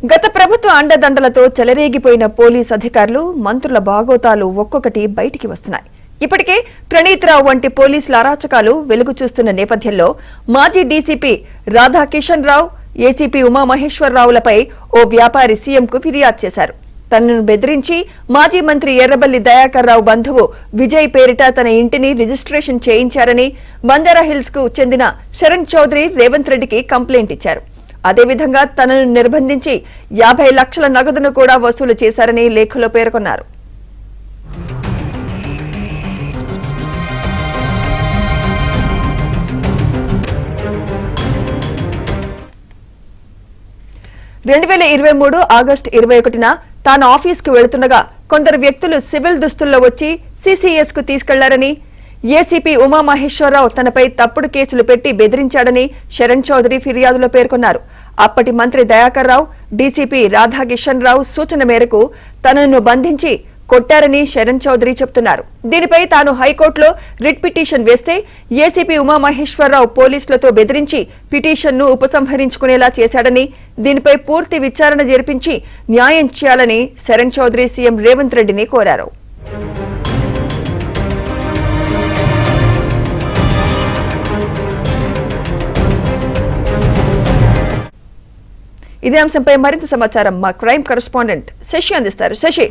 గత ప్రభుత్వ అండదండలతో చెలరేగిపోయిన పోలీస్ అధికారులు మంత్రుల బాగోతాలు ఒక్కొక్కటి బయటికి వస్తున్నాయి. ఇప్పటికే ప్రణీత్ రావు వంటి పోలీసుల అరాచకాలు వెలుగు చూస్తున్న నేపథ్యంలో మాజీ డీసీపీ రాధాకిషన్ రావు, ఏసీపీ ఉమామహేశ్వరరావులపై ఓ వ్యాపారి సీఎంకు ఫిర్యాదు చేశారు. తనను బెదిరించి మాజీ మంత్రి ఎర్రబెల్లి దయాకర్ రావు బంధువు విజయ్ పేరిట తన ఇంటిని రిజిస్ట్రేషన్ చేయించారని బంజారాహిల్స్ కు చెందిన శరణ్ చౌదరి రేవంత్ రెడ్డికి కంప్లైంట్ ఇచ్చారు. అదేవిధంగా తనను నిర్బంధించి 50 లక్షల నగదును కూడా వసూలు చేశారని లేఖలో పేర్కొన్నారు. ఆగస్టు 21న తాను ఆఫీస్కు వెళుతుండగా కొందరు వ్యక్తులు సివిల్ దుస్తుల్లో వచ్చి సీసీఎస్ కు తీసుకెళ్లారని, ఏసీపీ ఉమామహేశ్వరరావు తనపై తప్పుడు కేసులు పెట్టి బెదిరించాడని శరణ్ చౌదరి ఫిర్యాదులో పేర్కొన్నారు. అప్పటి మంత్రి దయాకర్ రావు, డీసీపీ రాధాకిషన్ రావు సూచన మేరకు తనను బంధించి కొట్టారని శరణ్ చౌదరి చెబుతున్నారు. దీనిపై తాను హైకోర్టులో రిట్ పిటిషన్ వేస్తే ఏసీపీ ఉమామహేశ్వరరావు పోలీసులతో బెదిరించి పిటిషన్ను ఉపసంహరించుకునేలా చేశాడని, దీనిపై పూర్తి విచారణ జరిపించి న్యాయం చేయాలని శరణ్ చౌదరి సీఎం రేవంత్ రెడ్డిని కోరారు. ఇదే అంశంపై మరింత సమాచారం మా క్రైమ్ కరెస్పాండెంట్ శశి అందిస్తారు. శశి,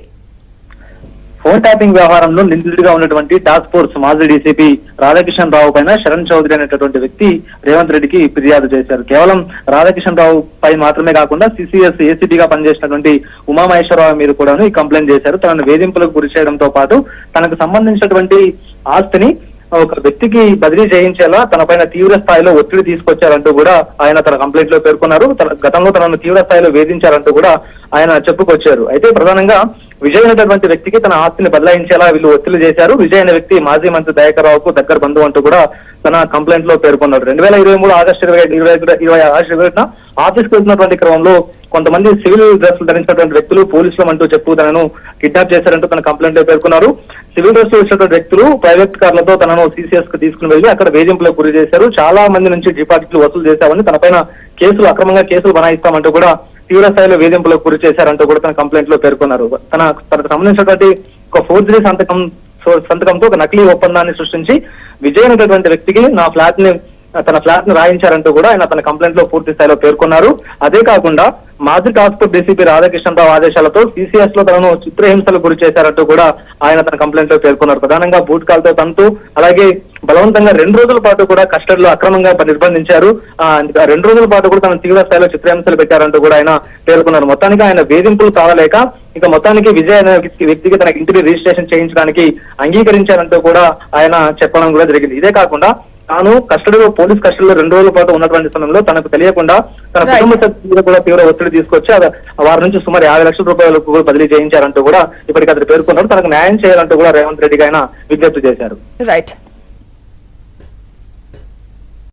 ఫోన్ ట్యాపింగ్ వ్యవహారంలో నిందితుడిగా ఉన్నటువంటి టాస్క్ ఫోర్స్ మాజీ డీసీపీ రాధాకిషన్ రావు పైన శరణ్ చౌదరి అనేటటువంటి వ్యక్తి రేవంత్ రెడ్డికి ఫిర్యాదు చేశారు. కేవలం రాధాకిషన్ రావు పై మాత్రమే కాకుండా సిసిఎస్ ఏసీపీగా పనిచేసినటువంటి ఉమామహేశ్వరరావు మీద కూడా ఈ కంప్లైంట్ చేశారు. తనను వేధింపులకు గురి చేయడంతో పాటు తనకు సంబంధించినటువంటి ఆస్తిని ఒక వ్యక్తికి బదిలీ చేయించేలా తన పైన తీవ్ర స్థాయిలో ఒత్తిడి తీసుకొచ్చారంటూ కూడా ఆయన తన కంప్లైంట్ లో పేర్కొన్నారు. గతంలో తనను తీవ్ర స్థాయిలో వేధించారంటూ కూడా ఆయన చెప్పుకొచ్చారు. అయితే ప్రధానంగా విజయ్ అనేటువంటి వ్యక్తికి తన ఆస్తిని బదలాయించేలా వీళ్ళు ఒత్తిడి చేశారు. విజయ్ అనే వ్యక్తి మాజీ మంత్రి దయాకర్ రావుకు దగ్గర బంధువు అంటూ కూడా తన కంప్లైంట్ లో పేర్కొన్నారు. 2023 ఆగస్టు 21న ఆఫీస్కి వెళ్తున్నటువంటి క్రమంలో కొంతమంది సివిల్ డ్రెస్సులు ధరించినటువంటి వ్యక్తులు పోలీసులు అంటూ చెప్తూ తనను కిడ్నాప్ చేశారంటూ తన కంప్లైంట్ లో పేర్కొన్నారు. సివిల్ డ్రెస్ వచ్చినటువంటి వ్యక్తులు ప్రైవేట్ కార్లతో తనను సీసీఎస్ కు తీసుకుని వెళ్లి అక్కడ వేధింపులకు గురి చేశారు. చాలా మంది నుంచి డిపాజిట్లు వసూలు చేశామని, తనపైన అక్రమంగా కేసులు బనాయిస్తామంటూ కూడా తీవ్ర స్థాయిలో వేధింపులకు గురి చేశారంటూ కూడా తన కంప్లైంట్ లో పేర్కొన్నారు. తనకు సంబంధించినటువంటి ఒక ఫోర్జరీ సంతకంతో ఒక నకిలీ ఒప్పందాన్ని సృష్టించి విజయ్ అనేటటువంటి వ్యక్తికి తన ఫ్లాట్ ను రాయించారంటూ కూడా ఆయన తన కంప్లైంట్ లో పూర్తి స్థాయిలో పేర్కొన్నారు. అదే కాకుండా మాజీ టాస్క్ ఫోర్స్ డీసీపీ రాధాకిషన్ రావు ఆదేశాలతో సీసీఎస్ లో తనను చిత్రహింసలకు గురి చేశారంటూ కూడా ఆయన తన కంప్లైంట్ లో పేర్కొన్నారు. ప్రధానంగా బూట్ కాల్తో తంతు, అలాగే బలవంతంగా 2 రోజుల పాటు కూడా కస్టడీలో అక్రమంగా నిర్బంధించారు. 2 రోజుల పాటు కూడా తన తీవ్ర స్థాయిలో చిత్రహింసలు పెట్టారంటూ కూడా ఆయన పేర్కొన్నారు. మొత్తానికి ఆయన వేధింపులు కావలేక ఇక మొత్తానికి విజయ్ అనే వ్యక్తికి తన ఇంటిని రిజిస్ట్రేషన్ చేయించడానికి అంగీకరించారంటూ కూడా ఆయన చెప్పడం కూడా జరిగింది. ఇదే కాకుండా తాను పోలీస్ కస్టడీలో 2 రోజుల పాటు ఉన్నటువంటి సమయంలో తనకు తెలియకుండా తన కుటుంబ సభ్యులు కూడా తీవ్ర ఒత్తిడి తీసుకొచ్చి వారి నుంచి సుమారు 50 లక్షల రూపాయలకు బదిలీ చేయించారంటూ కూడా ఇప్పటికీ అతను పేర్కొన్నారు. తనకు న్యాయం చేయాలంటూ కూడా రేవంత్ రెడ్డికి ఆయన విజ్ఞప్తి చేశారు. రైట్.